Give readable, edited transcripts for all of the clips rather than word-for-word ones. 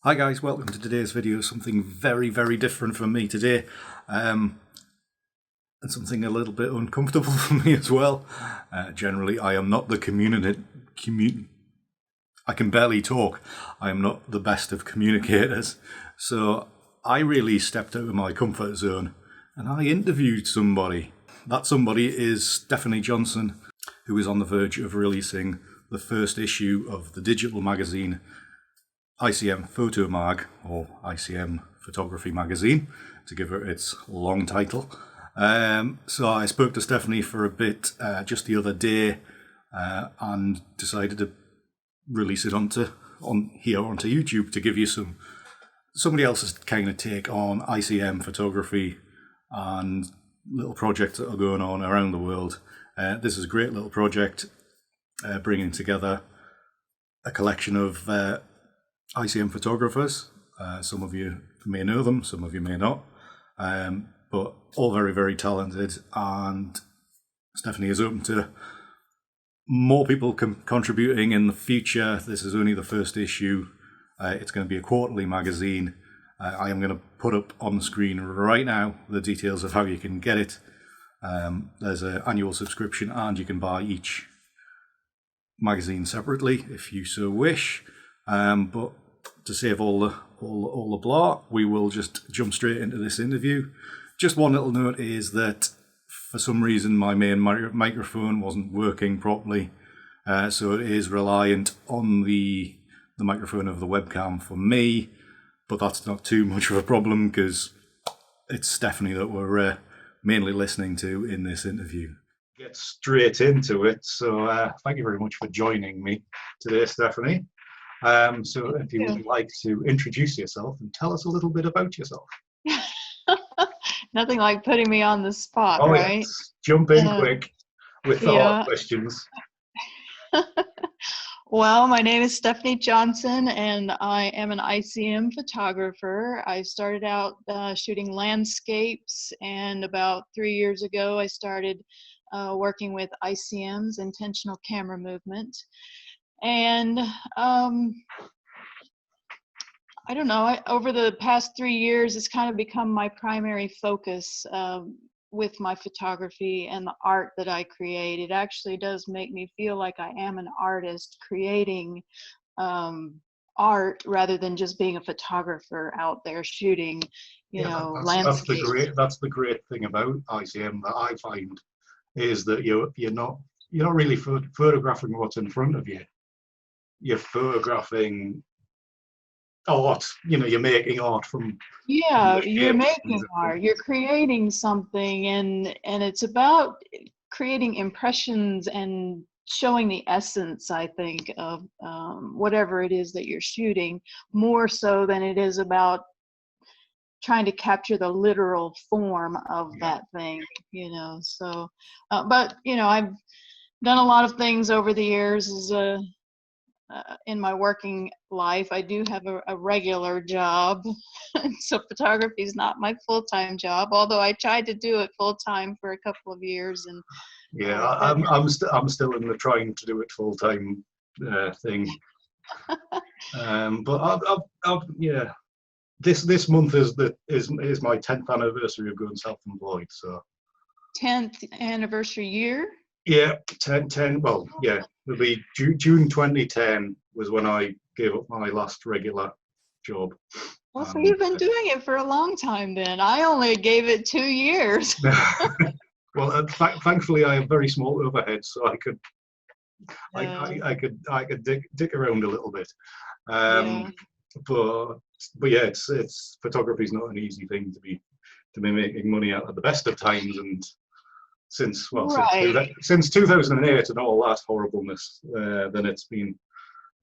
Hi guys, welcome to today's video. Something very, very different from me today, and something a little bit uncomfortable for me as well. Generally, I am not the I can barely talk. I am not the best of communicators. So I really stepped out of my comfort zone and I interviewed somebody. That somebody is Stephanie Johnson, who is on the verge of releasing the first issue of the digital magazine ICM Photo Mag, or ICM Photography Magazine, to give it its long title. So I spoke to Stephanie for a bit just the other day and decided to release it onto YouTube to give you somebody else's kind of take on ICM photography and little projects that are going on around the world. This is a great little project bringing together a collection of ICM photographers. Some of you may know them, some of you may not, but all very, very talented, and Stephanie is open to more people contributing in the future. This is only the first issue. It's going to be a quarterly magazine. I am going to put up on the screen right now the details of how you can get it. There's an annual subscription and you can buy each magazine separately if you so wish. But to save all the blah, we will just jump straight into this interview. Just one little note is that for some reason my main microphone wasn't working properly, so it is reliant on the microphone of the webcam for me, but that's not too much of a problem because it's Stephanie that we're mainly listening to in this interview. Get straight into it. So thank you very much for joining me today, Stephanie. So if you would like to introduce yourself and tell us a little bit about yourself. Nothing like putting me on the spot, Oh, right? Yes. Jump in quick with the hard questions. Well, my name is Stephanie Johnson and I am an ICM photographer. I started out shooting landscapes, and about 3 years ago I started working with ICM's intentional camera movement. And I don't know, over the past 3 years, it's kind of become my primary focus with my photography and the art that I create. It actually does make me feel like I am an artist creating art rather than just being a photographer out there shooting, landscapes. That's the great thing about ICM that I find, is that you're not really photographing what's in front of you. You're photographing art. You're making art from. You're making art. You're creating something, and it's about creating impressions and showing the essence, I think, of whatever it is that you're shooting, more so than it is about trying to capture the literal form of that thing, so but I've done a lot of things over the years as in my working life. I do have a regular job, so photography is not my full-time job, although I tried to do it full-time for a couple of years. And I'm still in the trying to do it full-time thing. But this month is my 10th anniversary of going self-employed. So 10th anniversary year. Yeah, 10. Well, yeah, it'll be June 2010 was when I gave up my last regular job. Well, so you've been doing it for a long time then. I only gave it 2 years. Well, thankfully I have very small overheads, so I could dick around a little bit. But yeah, it's photography is not an easy thing to be making money at the best of times, and since 2008 and all that horribleness, then it's been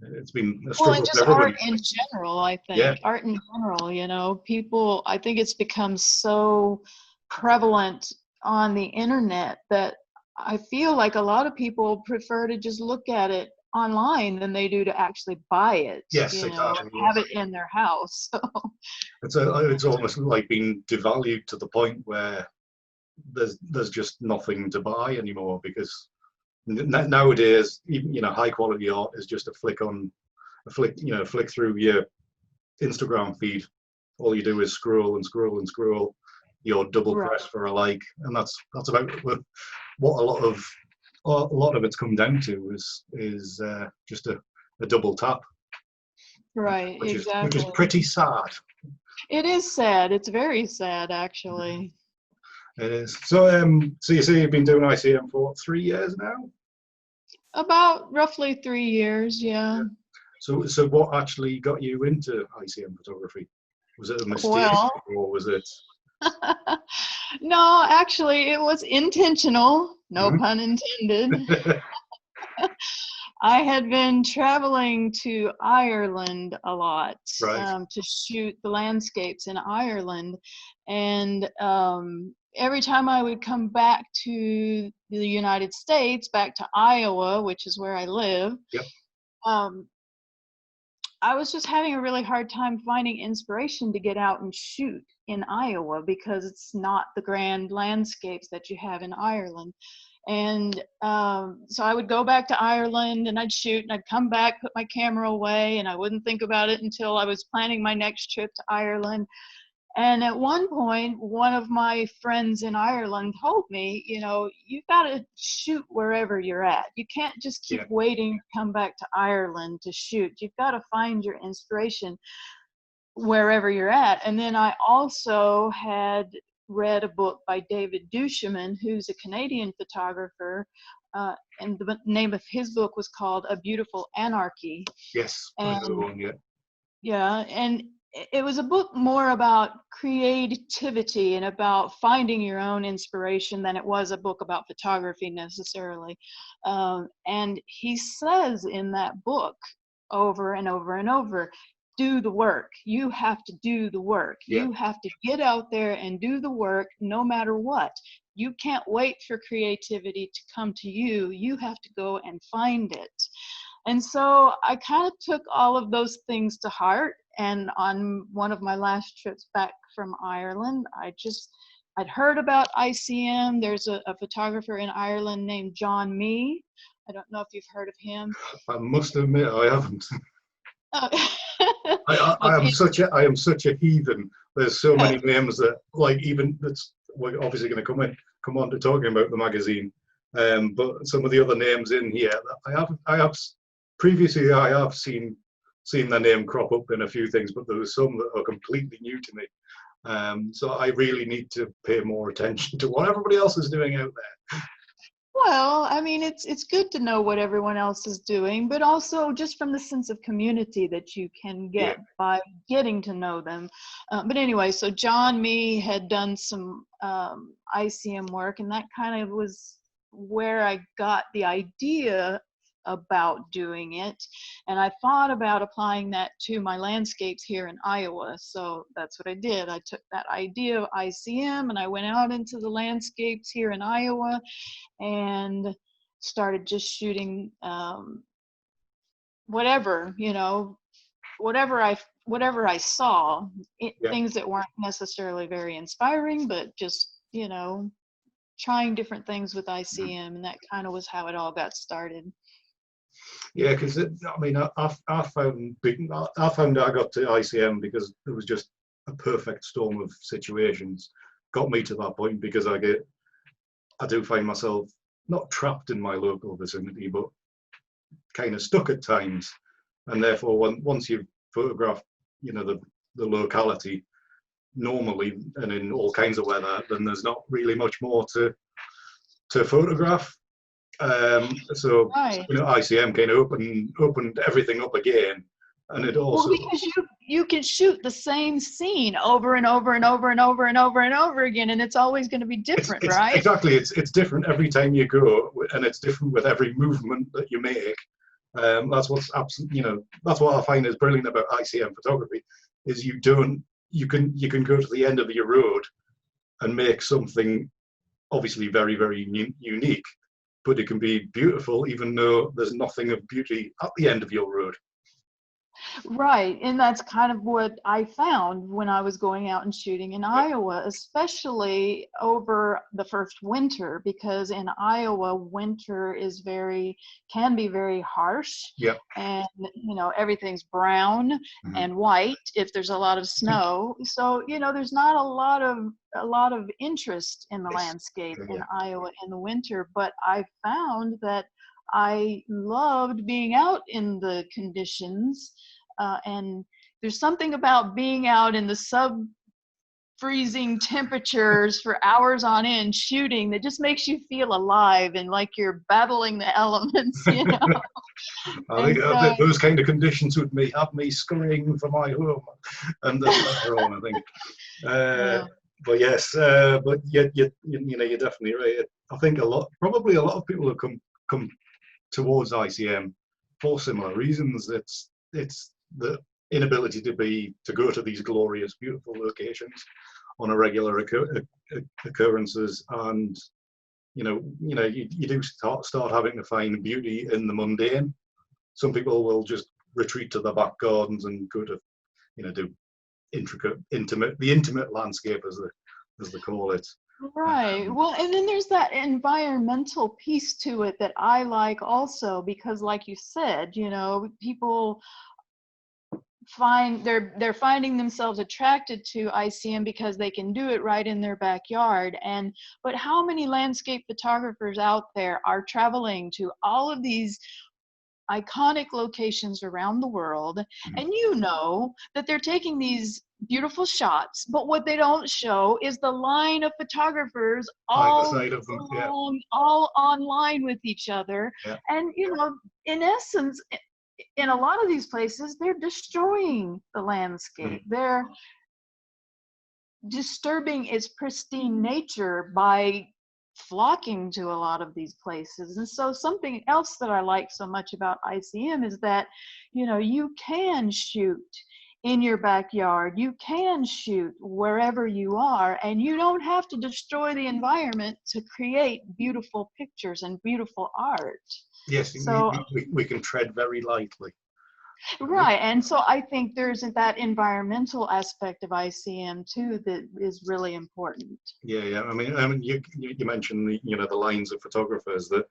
a struggle. Well, and just art in general, I think. Art in general, people, I think it's become so prevalent on the internet that I feel like a lot of people prefer to just look at it online than they do to actually buy it. Yes, exactly. Have it in their house. So. It's almost like being devalued to the point where there's just nothing to buy anymore, because nowadays, even high quality art is just a flick through your Instagram feed. All you do is scroll and scroll and scroll. You'll double Right. press for a like, and that's about what a lot of it's come down to is just a double tap, Right, which is exactly. pretty sad. It is sad. It's very sad, actually. It is. So so you say you've been doing ICM for what, 3 years now? About roughly 3 years, yeah. So what actually got you into ICM photography? Was it a mistake, Well, or was it? no, actually, it was intentional, no pun intended. I had been traveling to Ireland a lot Right. to shoot the landscapes in Ireland. And every time I would come back to the United States, back to Iowa, which is where I live, Yep. um, I was just having a really hard time finding inspiration to get out and shoot in Iowa because it's not the grand landscapes that you have in Ireland. And so I would go back to Ireland and I'd shoot and I'd come back, put my camera away, and I wouldn't think about it until I was planning my next trip to Ireland. And at one point, one of my friends in Ireland told me, you know, you've got to shoot wherever you're at. You can't just keep waiting to come back to Ireland to shoot. You've got to find your inspiration wherever you're at. And then I also had read a book by David Duchemin, who's a Canadian photographer, and the name of his book was called A Beautiful Anarchy. Yes, I know the one, yeah. Yeah, and it was a book more about creativity and about finding your own inspiration than it was a book about photography necessarily. And he says in that book over and over and over, do the work. You have to do the work. Yeah. You have to get out there and do the work no matter what. You can't wait for creativity to come to you. You have to go and find it. And so I kind of took all of those things to heart. And on one of my last trips back from Ireland, I'd heard about ICM. There's a photographer in Ireland named John Mee. I don't know if you've heard of him. I must admit I haven't. Oh. I am such a heathen. There's so many names that, like, even that's we're obviously going to come on to talking about the magazine. But some of the other names in here, I have previously I have seen their name crop up in a few things, but there was some that are completely new to me. So I really need to pay more attention to what everybody else is doing out there. Well, I mean, it's good to know what everyone else is doing, but also just from the sense of community that you can get by getting to know them. But anyway, so John Mee had done some ICM work, and that kind of was where I got the idea about doing it. And I thought about applying that to my landscapes here in Iowa. So that's what I did. I took that idea of ICM and I went out into the landscapes here in Iowa and started just shooting whatever, you know, whatever I saw, things that weren't necessarily very inspiring, but just, you know, trying different things with ICM, and that kind of was how it all got started. Yeah, because I mean, I found I got to ICM because there was just a perfect storm of situations got me to that point, because I do find myself not trapped in my local vicinity, but kind of stuck at times, and therefore once you've photographed, you know, the locality normally and in all kinds of weather, then there's not really much more to photograph. So you know, ICM kind of opened everything up again, and it also, well, because you can shoot the same scene over and over and over and over and over and over again, and it's always going to be different, right? Exactly, it's different every time you go, and it's different with every movement that you make. That's what's absolutely, you know, that's what I find is brilliant about ICM photography, is you can go to the end of your road and make something obviously very, very unique, but it can be beautiful even though there's nothing of beauty at the end of your road. Right, and that's kind of what I found when I was going out and shooting in Iowa, especially over the first winter, because in Iowa, winter can be very harsh, Yeah. and everything's brown and white if there's a lot of snow. So there's not a lot of interest in the landscape in Iowa in the winter. But I found that I loved being out in the conditions. And there's something about being out in the sub-freezing temperatures for hours on end shooting that just makes you feel alive and like you're battling the elements, I think those kind of conditions would have me scurrying for my home and later on, I think. But yes, but you're definitely right. I think probably a lot of people have come towards ICM for similar reasons. It's the inability to go to these glorious, beautiful locations on a regular occurrences, and you do start having to find beauty in the mundane. Some people will just retreat to the back gardens and go to do the intimate landscape, as they call it. Right. Well, and then there's that environmental piece to it that I like also, because like you said, people they're finding themselves attracted to ICM because they can do it right in their backyard. But how many landscape photographers out there are traveling to all of these iconic locations around the world, and that they're taking these beautiful shots, but what they don't show is the line of photographers all online with each other. And in essence, in a lot of these places, they're destroying the landscape. They're disturbing its pristine nature by flocking to a lot of these places. And so something else that I like so much about ICM is that you can shoot in your backyard, you can shoot wherever you are, and you don't have to destroy the environment to create beautiful pictures and beautiful art. Yes, so we can tread very lightly. Right, and so I think there's that environmental aspect of ICM too that is really important. Yeah. I mean, you mentioned the lines of photographers that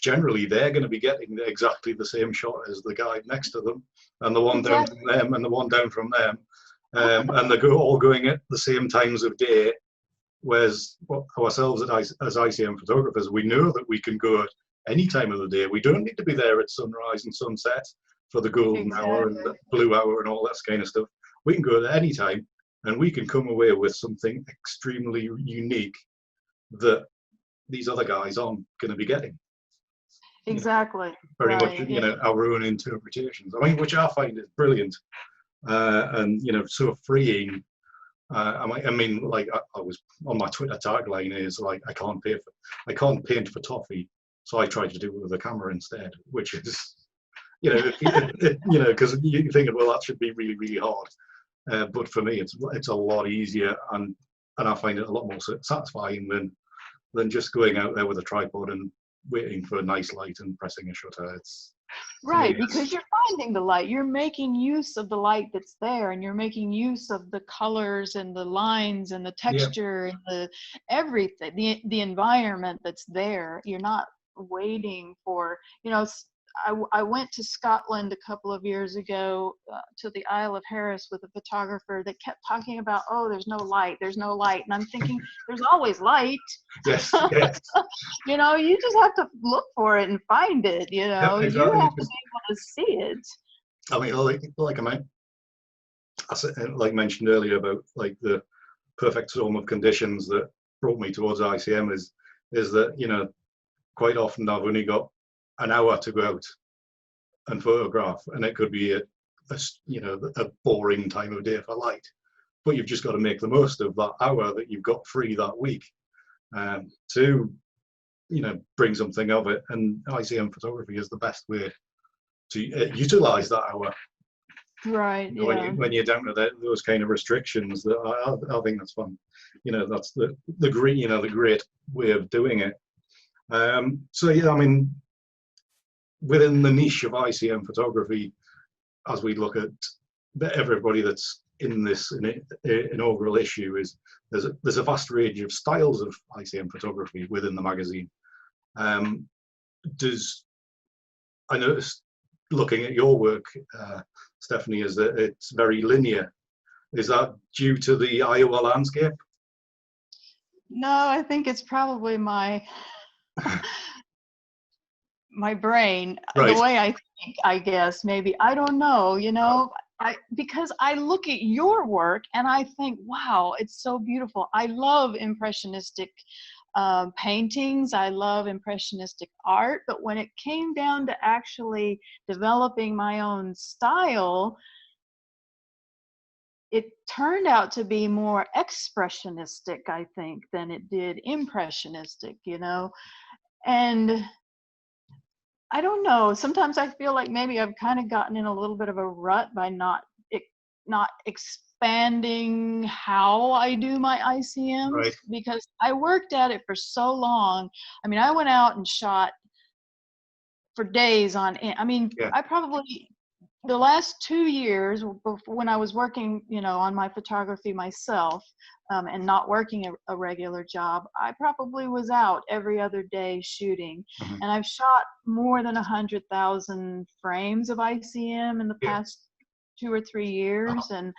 generally they're going to be getting exactly the same shot as the guy next to them, and the one down from them, and the one down from them, and they're all going at the same times of day. Whereas ourselves as ICM photographers, we know that we can go at any time of the day. We don't need to be there at sunrise and sunset for the golden hour and the blue hour and all that kind of stuff. We can go at any time, and we can come away with something extremely unique that these other guys aren't going to be getting. Exactly. Very much, our own interpretations. I mean, which I find is brilliant, and so freeing. I mean, like I was on my Twitter tagline is like, I can't paint for toffee, so I try to do it with a camera instead, which is, because you're thinking, well, that should be really, really hard, but for me, it's a lot easier, and I find it a lot more satisfying than just going out there with a tripod and waiting for a nice light and pressing a shutter. Right, because you're finding the light, you're making use of the light that's there, and you're making use of the colors and the lines and the texture and the everything, the environment that's there. You're not waiting for, I went to Scotland a couple of years ago to the Isle of Harris with a photographer that kept talking about, there's no light. And I'm thinking, there's always light. Yes. You just have to look for it and find it, exactly. You have to be able to see it. I mean, like I mentioned earlier about like the perfect storm of conditions that brought me towards ICM is that, quite often I've only got an hour to go out and photograph, and it could be a boring time of day for light, but you've just got to make the most of that hour that you've got free that week to bring something of it. And ICM photography is the best way to utilize that hour, right? When you're down to those kind of restrictions. That I think that's fun. That's the great way of doing it. So I mean, within the niche of ICM photography, as we look at everybody that's in this inaugural issue, is there's a vast range of styles of ICM photography within the magazine. I noticed looking at your work, Stephanie, is that it's very linear. Is that due to the Iowa landscape? No, I think it's probably my brain, Right. the way I think, I guess, maybe. I don't know, you know, because I look at your work and I think, wow, it's so beautiful. I love impressionistic paintings. I love impressionistic art. But when it came down to actually developing my own style, it turned out to be more expressionistic, I think, than it did impressionistic, you know. And I don't know, sometimes I feel like maybe I've kind of gotten in a little bit of a rut by not expanding how I do my ICMs, Right. because I worked at it for so long. I mean, I went out and shot for days on end. I mean, Yeah. I probably, the last 2 years when I was working, you know, on my photography myself, and not working a regular job, I probably was out every other day shooting. Mhm. And I've shot more than 100,000 frames of ICM in the past 2 or 3 years. And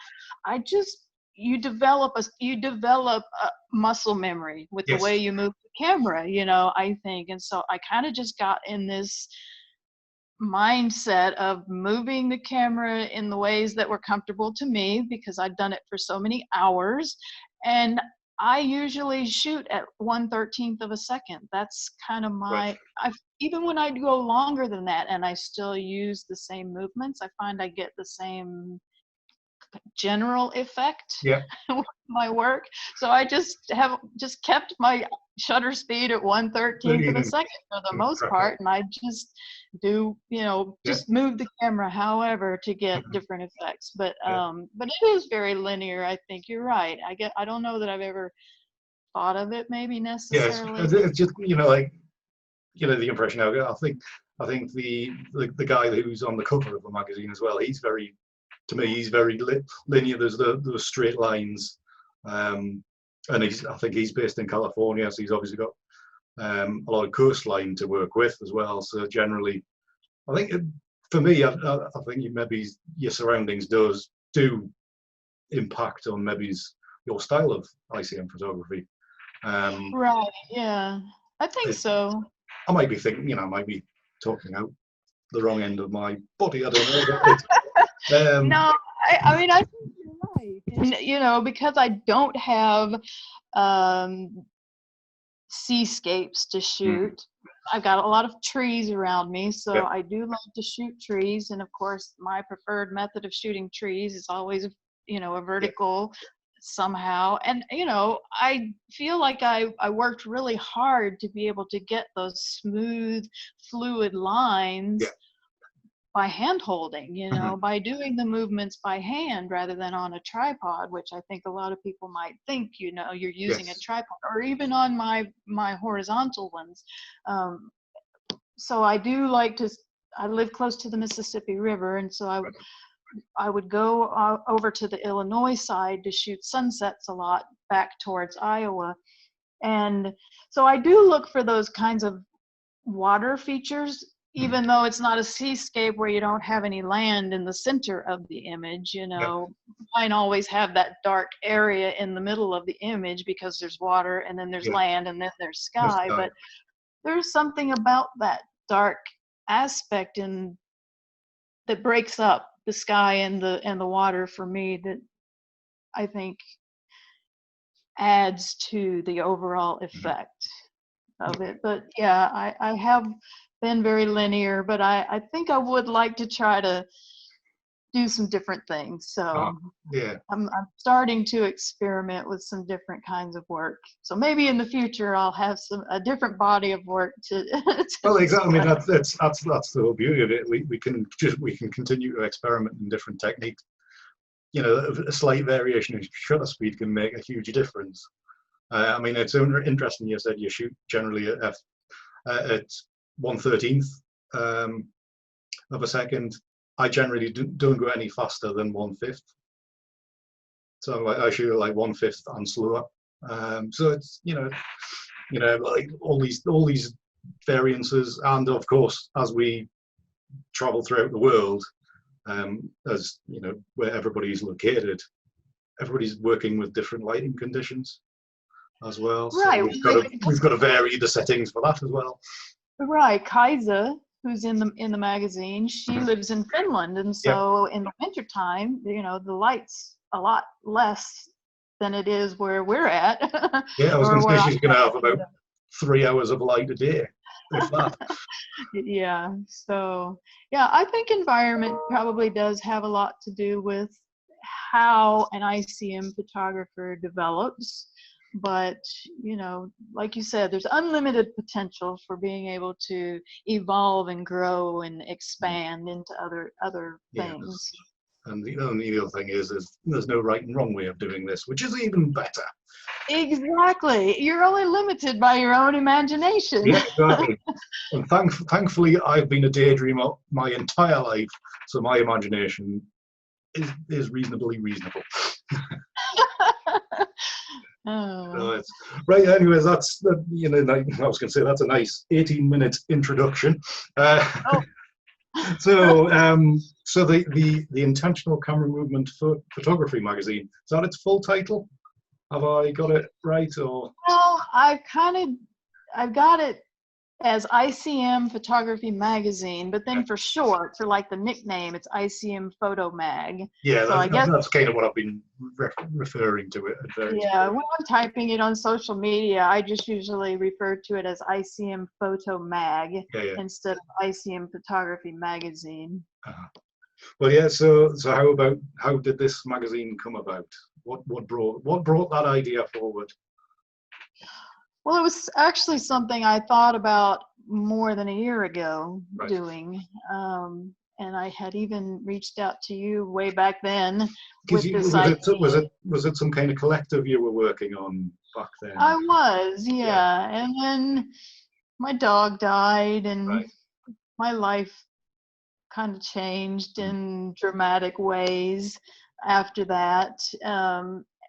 I just, you develop a muscle memory with the way you move the camera, you know, I think. And so I kind of just got in this mindset of moving the camera in the ways that were comfortable to me, because I'd done it for so many hours. And I usually shoot at 1/13 of a second. That's kind of my, even when I go longer than that and I still use the same movements, I find I get the same general effect with my work. So I just kept my shutter speed at 1/13 of a second for the most part, and I just do, you know, just move the camera however to get different effects. But it is very linear. I think you're right. I don't know that I've ever thought of it maybe necessarily. It's just, you know, like, you know, the impression I get. I think the guy who's on the cover of the magazine as well, he's very, to me, he's very linear. There's those straight lines, and I think he's based in California, so he's obviously got a lot of coastline to work with as well. So generally, I think for me, I think maybe your surroundings do impact on maybe your style of ICM photography. Right. Yeah, I think so. I might be thinking, you know, I might be talking out the wrong end of my body. I don't know. No, I mean, I think you're right. And, you know, because I don't have seascapes to shoot, I've got a lot of trees around me, so I do love to shoot trees. And of course, my preferred method of shooting trees is always, you know, a vertical somehow. And, you know, I feel like I worked really hard to be able to get those smooth, fluid lines by hand holding, you know, by doing the movements by hand rather than on a tripod, which I think a lot of people might think, you know, you're using a tripod, or even on my horizontal ones. So I do like to, I live close to the Mississippi River, and so I would go over to the Illinois side to shoot sunsets a lot back towards Iowa. And so I do look for those kinds of water features, even though it's not a seascape where you don't have any land in the center of the image. You know, mine always have that dark area in the middle of the image because there's water and then there's land and then there's sky. But there's something about that dark aspect that breaks up the sky and the water for me that I think adds to the overall effect of it. But yeah, I have been very linear, but I think I would like to try to do some different things. So I'm starting to experiment with some different kinds of work. So maybe in the future I'll have a different body of work to. Well, exactly. I mean, that's the whole beauty of it. We can continue to experiment in different techniques. You know, a slight variation in shutter speed can make a huge difference. I mean, it's interesting you said you shoot generally at 1/13 of a second. I generally don't go any faster than 1/5. So I shoot like 1/5 and slower. So it's like all these variances, and of course as we travel throughout the world, as you know, where everybody's located, everybody's working with different lighting conditions as well. So Right. we've got to vary the settings for that as well. Right. Kaisa, who's in the magazine, she lives in Finland, and so in the wintertime, the light's a lot less than it is where we're at. Yeah, I was going to say she's going to have about 3 hours of light a day, if that. Yeah. So yeah, I think environment probably does have a lot to do with how an ICM photographer develops. But like you said, there's unlimited potential for being able to evolve and grow and expand into other things. And the other thing is there's no right and wrong way of doing this, which is even better. Exactly. You're only limited by your own imagination. Yeah, exactly. And thankfully, I've been a daydreamer my entire life, so my imagination is reasonably reasonable. Oh. Right. Anyways, that's I was going to say that's a nice 18-minute introduction. So the Intentional Camera Movement Photography Magazine, is that its full title? Have I got it right, or? Well, I've got it as ICM Photography Magazine, but then for short, for like the nickname, it's ICM Photo Mag. Yeah, so I guess that's kind of what I've been referring to it. Yeah, when I'm typing it on social media, I just usually refer to it as ICM Photo Mag instead of ICM Photography Magazine. Well, yeah. So how did this magazine come about? What brought that idea forward? Well, it was actually something I thought about more than a year ago doing. And I had even reached out to you way back then with this idea. Was it some kind of collective you were working on back then? I was, yeah. And then my dog died, and my life kind of changed in dramatic ways after that.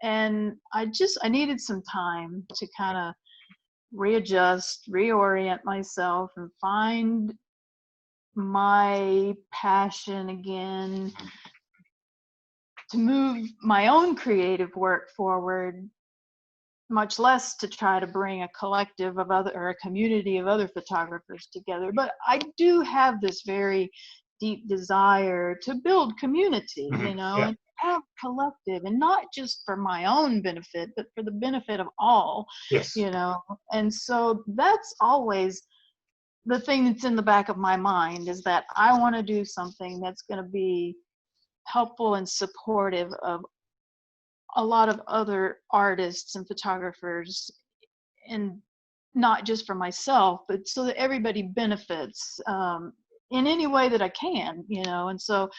And I needed some time to kind of readjust, reorient myself, and find my passion again, to move my own creative work forward, much less to try to bring a collective of a community of other photographers together. But I do have this very deep desire to build community, and have collective, and not just for my own benefit, but for the benefit of all. And so that's always the thing that's in the back of my mind, is that I want to do something that's going to be helpful and supportive of a lot of other artists and photographers, and not just for myself, but so that everybody benefits in any way that I can, and so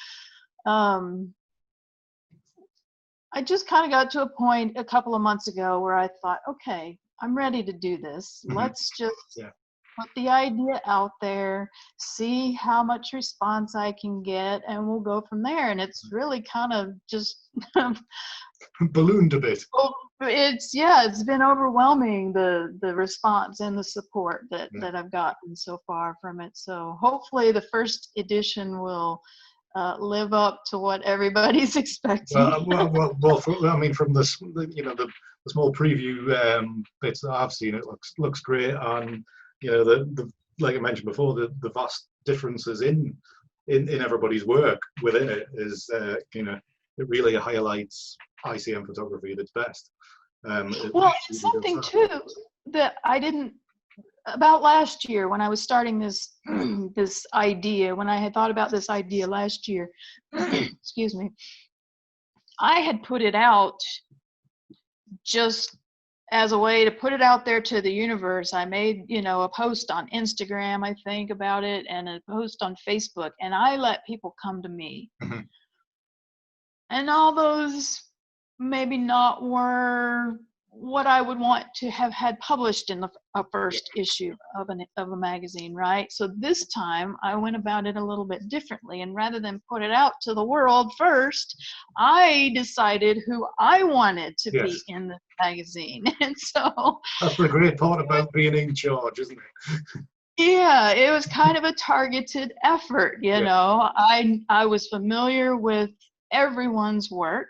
I just kind of got to a point a couple of months ago where I thought, okay, I'm ready to do this. Let's just put the idea out there, see how much response I can get, and we'll go from there. And it's really kind of just ballooned a bit. It's been overwhelming, the response and the support that I've gotten so far from it. So hopefully the first edition will live up to what everybody's expecting. Well, I mean, from the small preview bits that I've seen, it looks great, and the like I mentioned before, the vast differences in everybody's work within it is it really highlights ICM photography at its best. It's something too that I didn't about last year when I was starting this this idea, when I had thought about this idea last year. Excuse me. I had put it out just as a way to put it out there to the universe. I made, a post on Instagram, I think, about it, and a post on Facebook, and I let people come to me. And all those maybe not were what I would want to have had published in a first issue of a magazine, right? So this time I went about it a little bit differently, and rather than put it out to the world first, I decided who I wanted to be in the magazine. And so that's the great part about being in charge, isn't it? Yeah, it was kind of a targeted effort, you know. I was familiar with everyone's work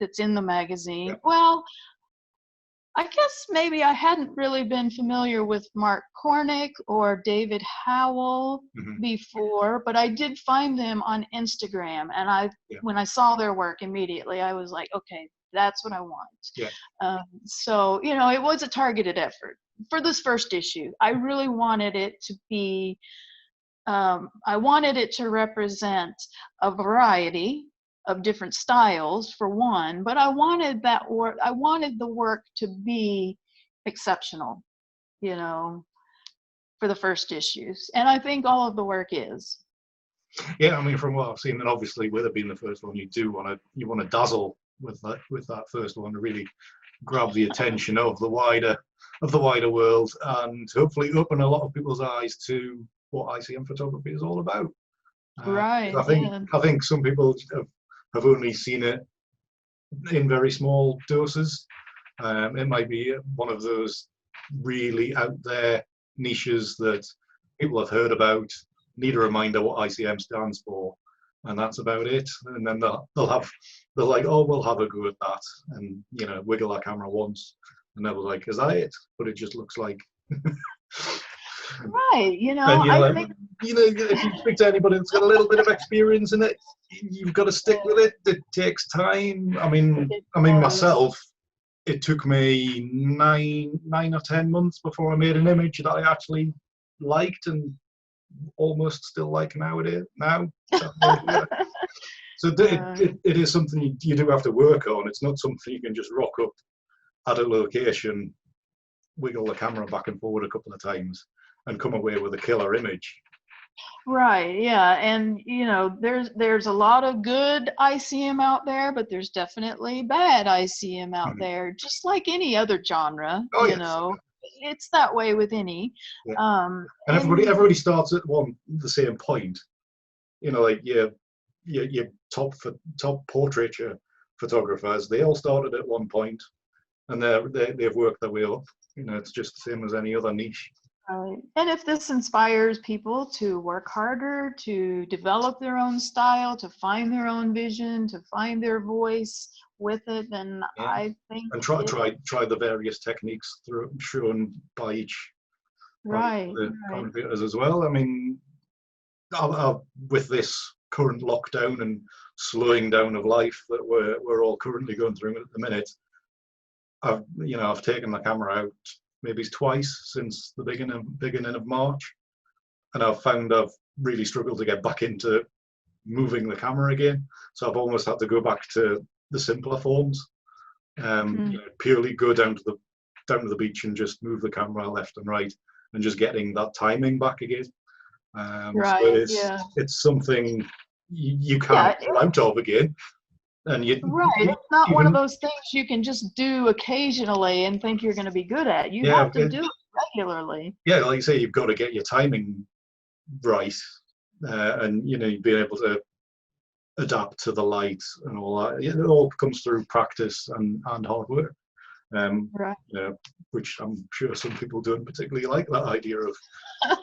that's in the magazine. Well, I guess maybe I hadn't really been familiar with Mark Cornick or David Howell before, but I did find them on Instagram, and when I saw their work immediately, I was like, okay, that's what I want. So, you know, it was a targeted effort for this first issue. I really wanted it to be, I wanted it to represent a variety of different styles for one, but I wanted I wanted the work to be exceptional, you know, for the first issues. And I think all of the work is. Yeah, I mean, from what I've seen, and obviously with it being the first one, you want to dazzle with that first one to really grab the attention of the wider world, and hopefully open a lot of people's eyes to what ICM photography is all about. Right. I think some people have only seen it in very small doses. It might be one of those really out there niches that people have heard about, need a reminder what ICM stands for, and that's about it. And then they're like, oh, we'll have a go at that, and you know, wiggle our camera once, and they're like, is that it? But it just looks like. Right, you know, and, I think, you know, if you speak to anybody that's got a little bit of experience in it, you've got to stick with it. It takes time. I mean, myself, it took me nine or 10 months before I made an image that I actually liked and almost still like now. So it is something you do have to work on. It's not something you can just rock up at a location, wiggle the camera back and forward a couple of times, and come away with a killer image. Right, yeah, and you know, there's a lot of good ICM out there, but there's definitely bad ICM out there, just like any other genre. You know, it's that way with any. And everybody starts at the same point. You know, like your top portraiture photographers, they all started at one point, and they've worked their way up. You know, it's just the same as any other niche. Right. And if this inspires people to work harder, to develop their own style, to find their own vision, to find their voice with it, then I think. And try the various techniques shown by each commentators as well. I mean, with this current lockdown and slowing down of life that we're all currently going through at the minute, I've taken the camera out maybe twice since the beginning of March, and I've found I've really struggled to get back into moving the camera again. So I've almost had to go back to the simpler forms, purely go down to the beach and just move the camera left and right, and just getting that timing back again. So it's something you can't pull out of again. And it's not one of those things you can just do occasionally and think you're going to be good at. You have to do it regularly. Yeah, like you say, you've got to get your timing right, and you've been able to adapt to the light and all that. It all comes through practice and hard work. Which I'm sure some people don't particularly like, that idea of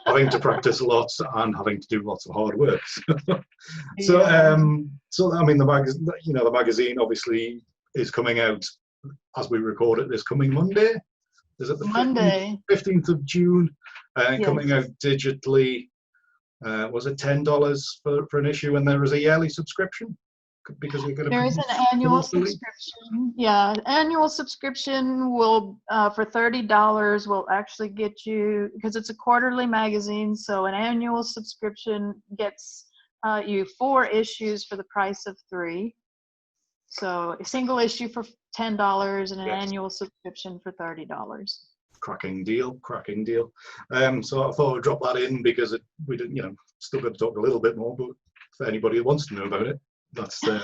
having to practice lots and having to do lots of hard work. So I mean, the magazine obviously is coming out as we record it this coming Monday. Is it the Monday 15th of June? Coming out digitally. Was it $10 for an issue, and there is a yearly subscription? Because there is an annual subscription. Yeah, annual subscription will for $30 will actually get you, because it's a quarterly magazine, so an annual subscription gets you 4 issues for the price of 3. So a single issue for $10 and an annual subscription for $30. Cracking deal. So I thought I'd drop that in because we didn't, still got to talk a little bit more, but for anybody who wants to know about it, that's the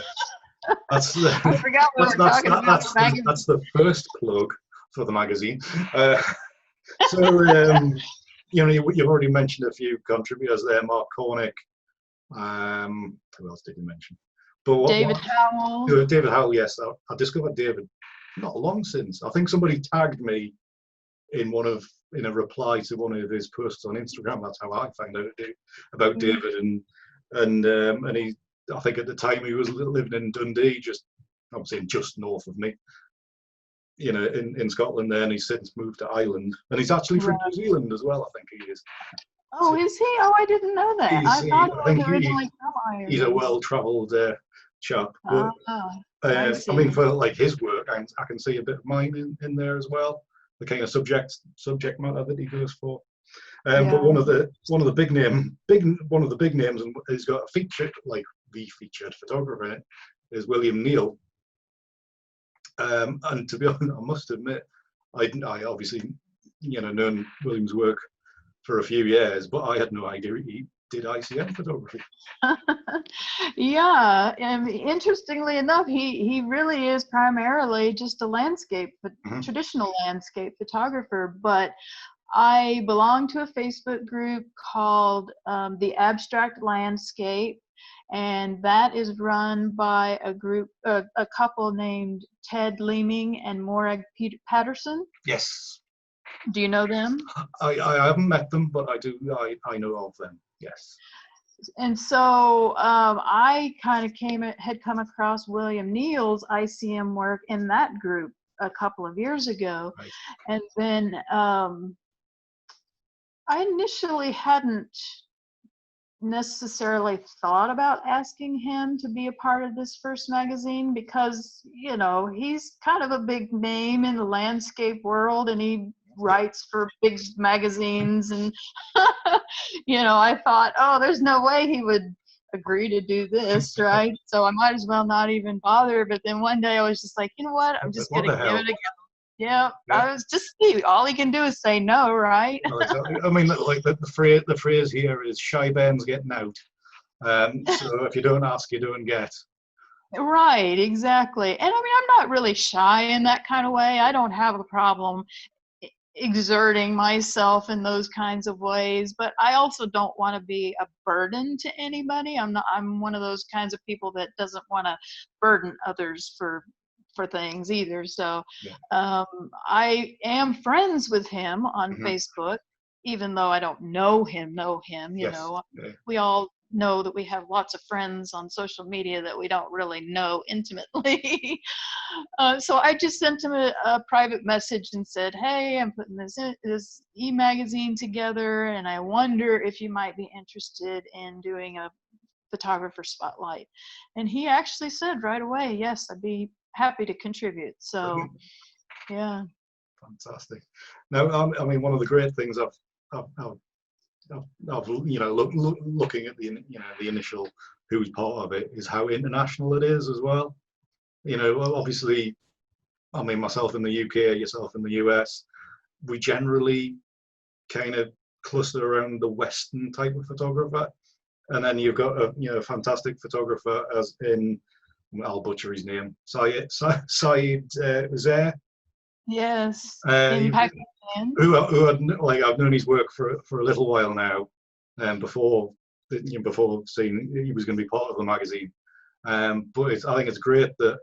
I forgot we were talking about the magazine. That's the first plug. for the magazine. So, you know, you've already mentioned a few contributors there, Mark Cornick. Who else did you mention? But David Howell. David Howell, yes. I discovered David not long since. I think somebody tagged me in a reply to one of his posts on Instagram. That's how I found out about David, and he, I think at the time he was living in Dundee, I'm saying just north of me, you know, in Scotland there, and he's since moved to Ireland, and he's actually from New Zealand as well, I think he is. Oh, is he? Oh, I didn't know that. I thought he was originally from Ireland. He's a well-travelled chap. But, I mean, for like his work, I can see a bit of mine in there as well. The kind of subject matter that he goes for. But one of the big names, and he's got a featured, like the featured photographer in it, is William Neill. And to be honest, I must admit, I obviously, you know, known William's work for a few years, but I had no idea he did ICM photography. Yeah, and interestingly enough, he really is primarily just a traditional landscape photographer. But I belong to a Facebook group called The Abstract Landscape, and that is run by a couple named Ted Leeming and Morag Patterson. Yes. Do you know them? I haven't met them, but I know of them. Yes. And so I kind of had come across William Neill's ICM work in that group a couple of years ago. Right. And then I initially hadn't necessarily thought about asking him to be a part of this first magazine because, you know, he's kind of a big name in the landscape world, and he writes for big magazines, and you know, I thought, oh, there's no way he would agree to do this, right? So I might as well not even bother. But then one day I was just like, you know what, I'm just gonna give it a go. Yeah, I was just, all he can do is say no, right? Well, exactly. I mean, like the phrase here is "shy Ben's getting out." So if you don't ask, you don't get. Right, exactly. And I mean, I'm not really shy in that kind of way. I don't have a problem exerting myself in those kinds of ways, but I also don't want to be a burden to anybody. I'm one of those kinds of people that doesn't want to burden others for things either. So I am friends with him on Facebook, even though I don't know him, you know. We all know that we have lots of friends on social media that we don't really know intimately. So I just sent him a private message and said, hey, I'm putting this e-magazine together, and I wonder if you might be interested in doing a photographer spotlight. And he actually said right away, yes, I'd be happy to contribute. So yeah, fantastic. Now, I mean, one of the great things I've you know, looking at the initial who's part of it is how international it is as well. You know, obviously, I mean, myself in the UK, yourself in the US, we generally kind of cluster around the Western type of photographer, and then you've got a fantastic photographer as in, I'll butcher his name, Syed Usair. Yes, in Pakistan. Who like I've known his work for a little while now, before seeing he was going to be part of the magazine. But I think it's great that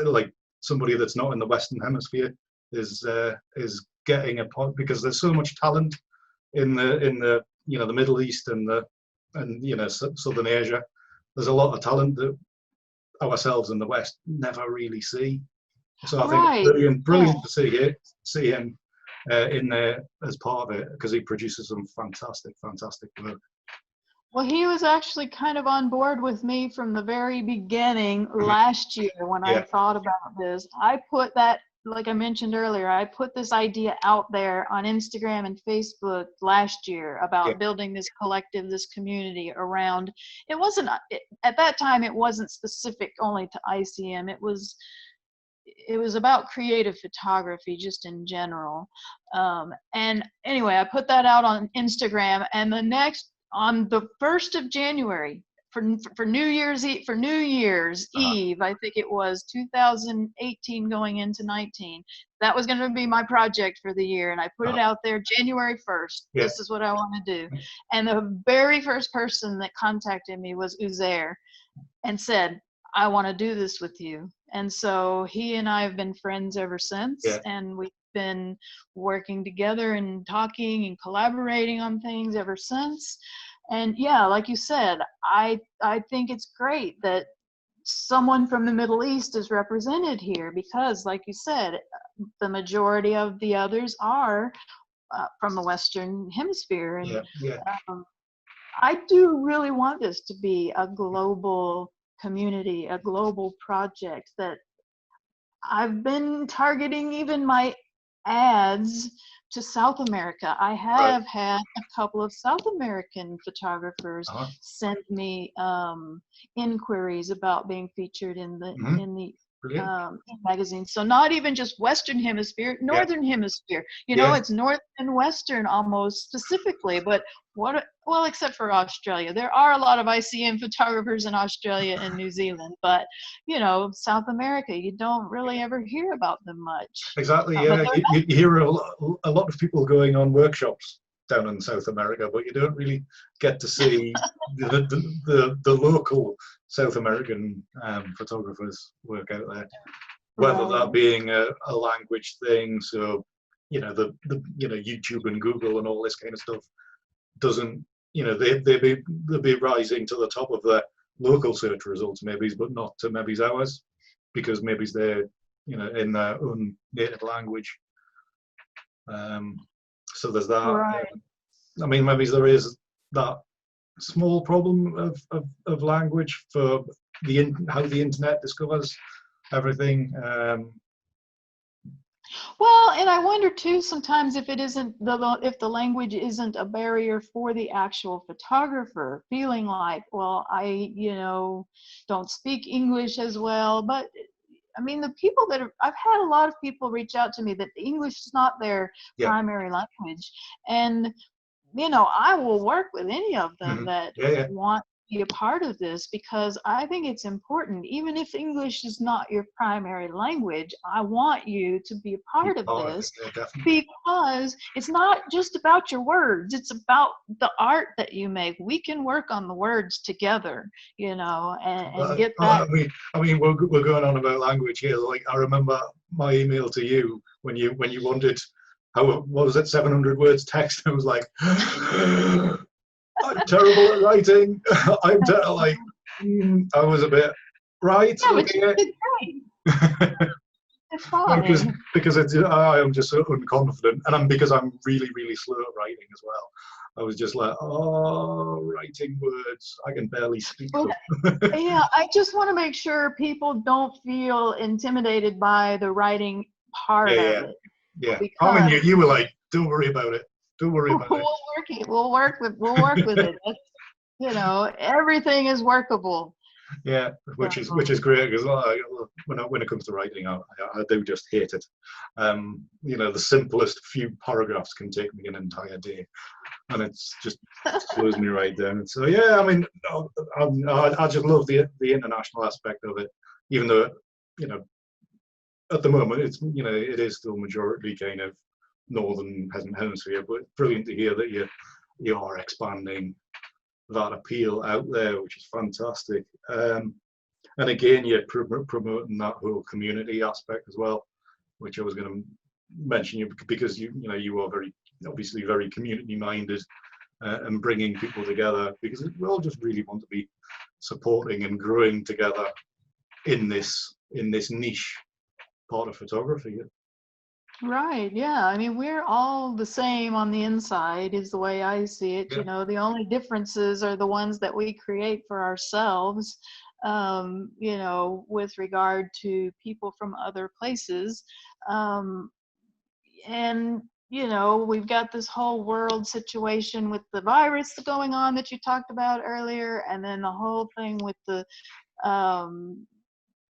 like somebody that's not in the Western Hemisphere is getting a part, because there's so much talent in the you know, the Middle East and you know, Southern Asia. There's a lot of talent that ourselves in the West never really see. So I think it's brilliant to see him in there as part of it, because he produces some fantastic work. Well, he was actually kind of on board with me from the very beginning last year when I thought about this. I put that, like I mentioned earlier, I put this idea out there on Instagram and Facebook last year about building this collective, this community around. It wasn't, at that time, it wasn't specific only to ICM. It was about creative photography just in general. And anyway, I put that out on Instagram, and on the 1st of January, for New Year's Eve, Eve, I think it was 2018 going into 19. That was going to be my project for the year, and I put it out there January 1st. Yeah. This is what I want to do. And the very first person that contacted me was Usair and said, I want to do this with you. And so he and I have been friends ever since, and we've been working together and talking and collaborating on things ever since. And yeah, like you said, I think it's great that someone from the Middle East is represented here, because like you said, the majority of the others are from the Western Hemisphere. And I do really want this to be a global community, a global project. That I've been targeting even my ads to South America. I have had a couple of South American photographers send me inquiries about being featured in the magazine. So not even just Western Hemisphere, Northern Hemisphere. You know, it's North and Western almost specifically. But well, except for Australia, there are a lot of ICM photographers in Australia and New Zealand. But you know, South America, you don't really ever hear about them much. Exactly. Yeah, you hear a lot of people going on workshops down in South America, but you don't really get to see the local South American photographers work out there. Whether that being a language thing, so you know the YouTube and Google and all this kind of stuff doesn't, you know, they'll be rising to the top of their local search results maybe, but not to maybe ours, because maybe they're, you know, in their own native language. So there's that. I mean, maybe there is that small problem of language for how the internet discovers everything. Well, and I wonder too sometimes if it isn't if the language isn't a barrier for the actual photographer, feeling like, well, I, you know, don't speak English as well. But I mean, the people that I've had a lot of people reach out to me that English is not their primary language, and you know, I will work with any of them that want to be a part of this, because I think it's important. Even if English is not your primary language, I want you to be a part of this, because it's not just about your words, it's about the art that you make. We can work on the words together, you know, and get that. I mean, we're going on about language here. Like, I remember my email to you when you wanted, what was it, 700 words text? I was like, I'm terrible at writing. I was a bit, right? Yeah, but you did great. It's fine. Because I am just so unconfident, and because I'm really, really slow at writing as well. I was just like, writing words, I can barely speak them. Yeah, I just want to make sure people don't feel intimidated by the writing part of it. Yeah, I mean, you were like, don't worry about it. Don't worry about it. We'll work with it. That's, you know, everything is workable. Yeah, which is great, because when it comes to writing, I do just hate it. You know, the simplest few paragraphs can take me an entire day, and it's just slows me right down. So yeah, I mean, I just love the international aspect of it, even though, you know, at the moment it's, you know, it is still majority kind of northern hemisphere, but brilliant to hear that you are expanding that appeal out there, which is fantastic. And again, you're promoting that whole community aspect as well, which I was going to mention, you because you are obviously very community minded, and bringing people together, because we all just really want to be supporting and growing together in this niche part of photography. Right, yeah. I mean, we're all the same on the inside, is the way I see it. You know, the only differences are the ones that we create for ourselves, you know, with regard to people from other places. And, you know, we've got this whole world situation with the virus going on that you talked about earlier, and then the whole thing with the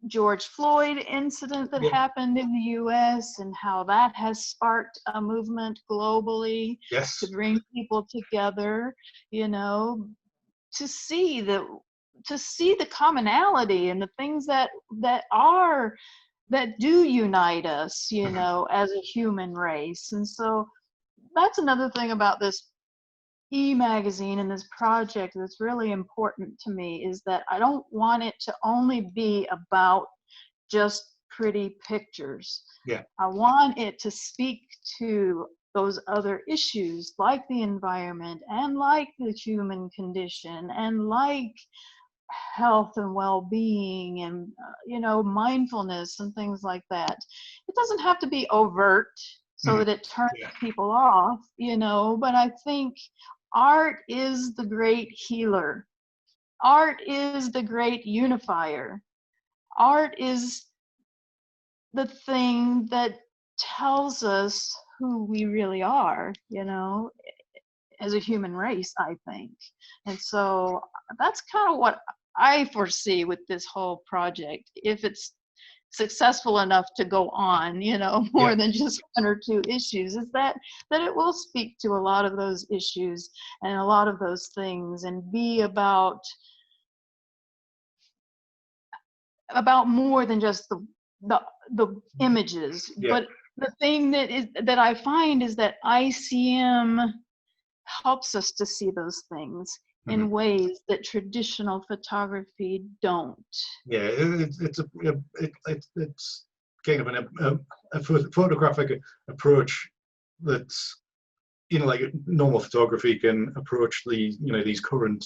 George Floyd incident that happened in the US, and how that has sparked a movement globally to bring people together, you know, to see that to see the commonality and the things that do unite us, you know, as a human race. And so that's another thing about this e-magazine and this project that's really important to me, is that I don't want it to only be about just pretty pictures. Yeah. I want it to speak to those other issues, like the environment and like the human condition and like health and well-being and you know, mindfulness and things like that. It doesn't have to be overt so that it turns people off, you know, but I think art is the great healer. Art is the great unifier. Art is the thing that tells us who we really are, you know, as a human race, I think. And so that's kind of what I foresee with this whole project, if it's successful enough to go on, you know, more than just one or two issues, is that it will speak to a lot of those issues and a lot of those things, and be about more than just the images. But the thing that I find is that ICM helps us to see those things in ways that traditional photography don't. Yeah, it's kind of a photographic approach that's, you know, like normal photography can approach these current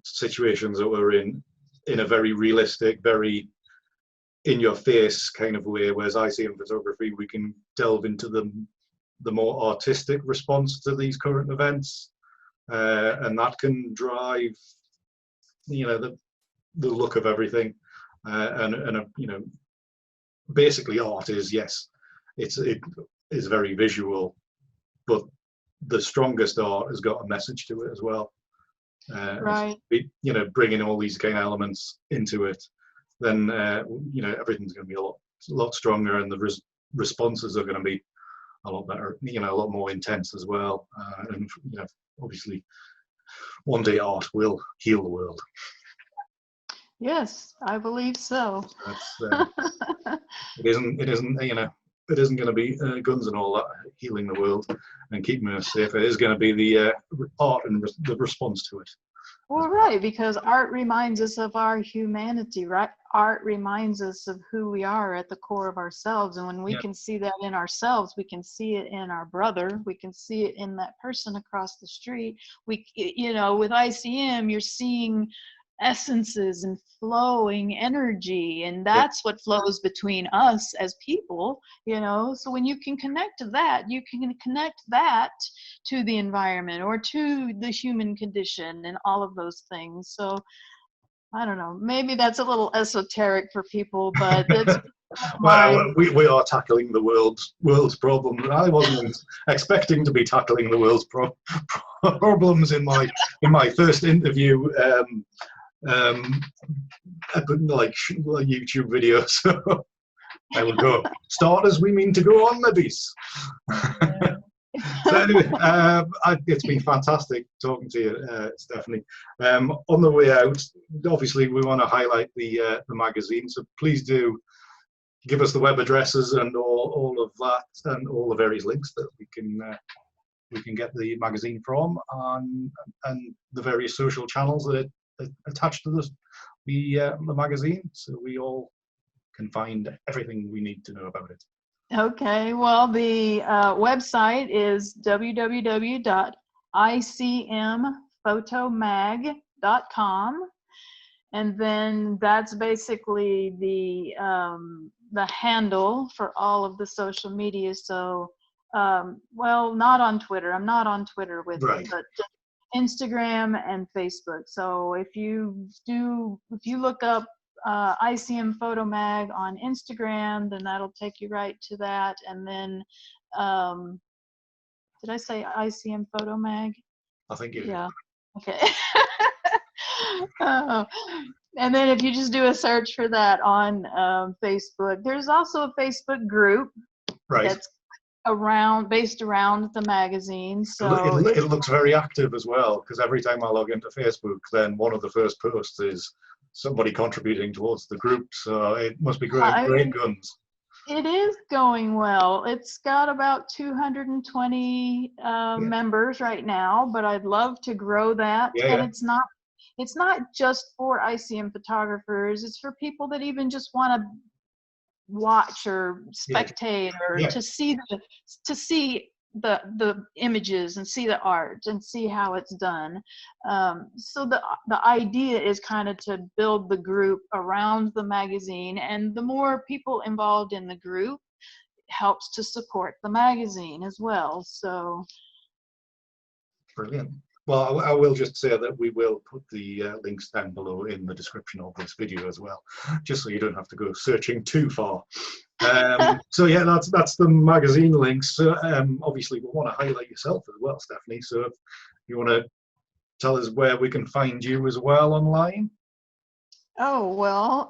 situations that we're in a very realistic, very in your face kind of way, whereas ICM photography, we can delve into the more artistic response to these current events, and that can drive, you know, the look of everything, and you know, basically art is, yes, it is very visual, but the strongest art has got a message to it as well. Right. You know, bringing all these kind of elements into it, then you know, everything's going to be a lot stronger, and the responses are going to be a lot better, you know, a lot more intense as well. And you know, obviously, one day art will heal the world. Yes, I believe so. That's, it isn't, you know, it isn't going to be guns and all that healing the world and keeping us safe. It is going to be the art and the response to it. Well, right, because art reminds us of our humanity, right? Art reminds us of who we are at the core of ourselves. And when we can see that in ourselves, we can see it in our brother, we can see it in that person across the street. We, you know, with ICM, you're seeing essences and flowing energy, and that's what flows between us as people, you know. So when you can connect to that, you can connect that to the environment or to the human condition and all of those things. So I don't know, maybe that's a little esoteric for people, but that's well, we are tackling the world's problems. I wasn't expecting to be tackling the world's problems in my first interview, like YouTube video. So I will go. Start as we mean to go on, ladies. So anyway, it's been fantastic talking to you, Stephanie. On the way out, obviously we want to highlight the magazine, so please do give us the web addresses and all of that, and all the various links that we can get the magazine from, and the various social channels that are attached to the magazine, so we all can find everything we need to know about it. Okay, well, the website is www.icmphotomag.com, and then that's basically the handle for all of the social media. So, well, not on Twitter. I'm not on Twitter with it, but Instagram and Facebook. So if you look up ICM Photo Mag on Instagram, then that'll take you right to that. And then, did I say ICM Photo Mag? I think you did. Yeah. Okay. And then if you just do a search for that on Facebook, there's also a Facebook group. Right. That's based around the magazine. So it looks very active as well, because every time I log into Facebook, then one of the first posts is somebody contributing towards the group. So it must be great guns. It is going well. It's got about 220 members right now, but I'd love to grow that. And it's not just for ICM photographers. It's for people that even just want to watch or spectate or to see the images and see the art and see how it's done. So the idea is kind of to build the group around the magazine, and the more people involved in the group helps to support the magazine as well. So brilliant. Well, I will just say that we will put the links down below in the description of this video as well, just so you don't have to go searching too far. So yeah, that's the magazine links. So obviously we want to highlight yourself as well, Stephanie. So if you want to tell us where we can find you as well online. Oh, well,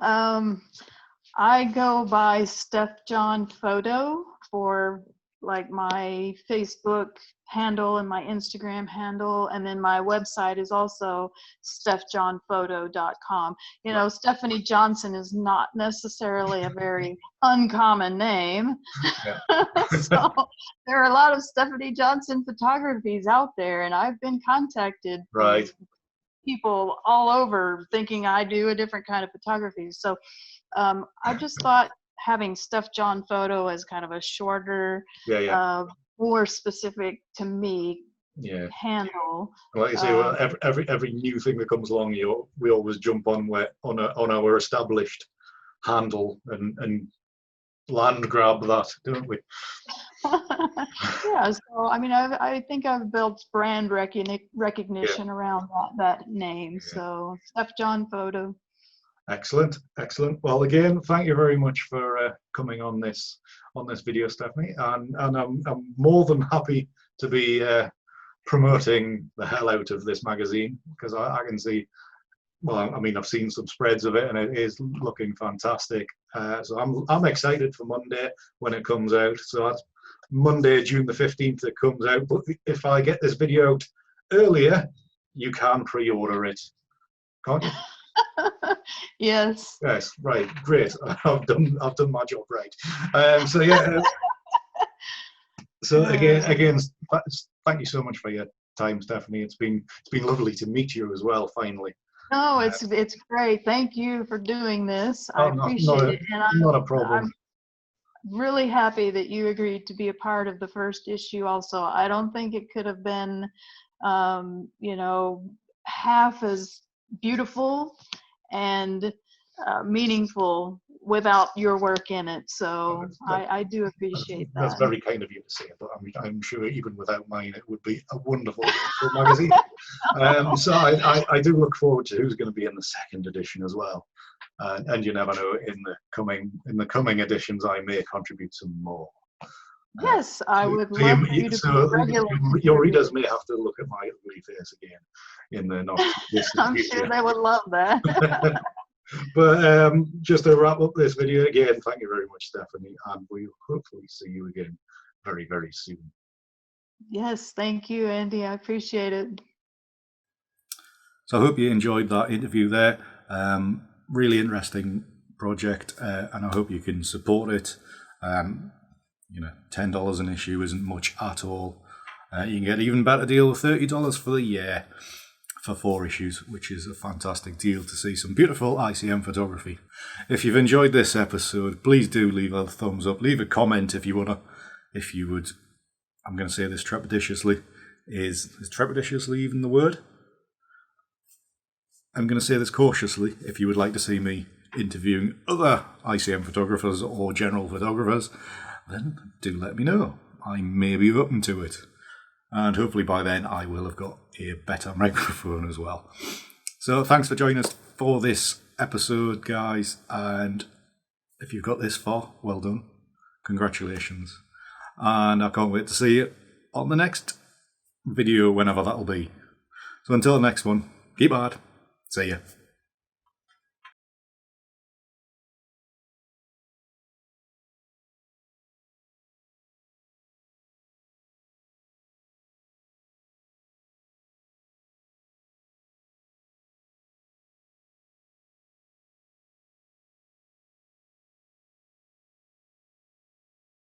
I go by Steph John Photo for like my Facebook handle and my Instagram handle, and then my website is also stephjohnphoto.com. You know, Stephanie Johnson is not necessarily a very uncommon name. So there are a lot of Stephanie Johnson photographies out there, and I've been contacted by people all over thinking I do a different kind of photography. So I just thought having Steph John Photo as kind of a shorter, more specific to me handle. Like you say, well, every new thing that comes along, we always jump on our established handle and land grab that, don't we? Yeah. So I mean, I think I've built brand recognition around that name. So Steph John Photo. Excellent. Well, again, thank you very much for coming on this video, Stephanie, and I'm more than happy to be promoting the hell out of this magazine, because I can see, well, I mean, I've seen some spreads of it and it is looking fantastic. So I'm excited for Monday when it comes out. So that's Monday, June the 15th it comes out. But if I get this video out earlier, you can pre-order it, can't you? Yes, right, great. I've done my job right. So yeah. So again, thank you so much for your time, Stephanie. It's been lovely to meet you as well. Finally. No, it's great. Thank you for doing this. I appreciate it, and not a problem. I'm really happy that you agreed to be a part of the first issue. Also, I don't think it could have been, half as beautiful and meaningful without your work in it. So I do appreciate that. That's very kind of you to say, but I'm sure even without mine, it would be a wonderful magazine. So I do look forward to who's going to be in the second edition as well. And you never know, in the coming editions, I may contribute some more. Yes, I would love for you to be regular. Your readers may have to look at my ugly face again in the not distant I'm sure they would love that. But just to wrap up this video, again, thank you very much, Stephanie, and we'll hopefully see you again very, very soon. Yes, thank you, Andy. I appreciate it. So I hope you enjoyed that interview there. Really interesting project, and I hope you can support it. $10 an issue isn't much at all. You can get an even better deal of $30 for the year for 4 issues, which is a fantastic deal to see some beautiful ICM photography. If you've enjoyed this episode, please do leave a thumbs up, leave a comment if you would. I'm going to say this trepidatiously. Is trepidatiously even the word? I'm going to say this cautiously. If you would like to see me interviewing other ICM photographers or general photographers, then do let me know. I may be open to it. And hopefully by then I will have got a better microphone as well. So thanks for joining us for this episode, guys. And if you've got this far, well done. Congratulations. And I can't wait to see you on the next video, whenever that'll be. So until the next one, keep hard. See ya.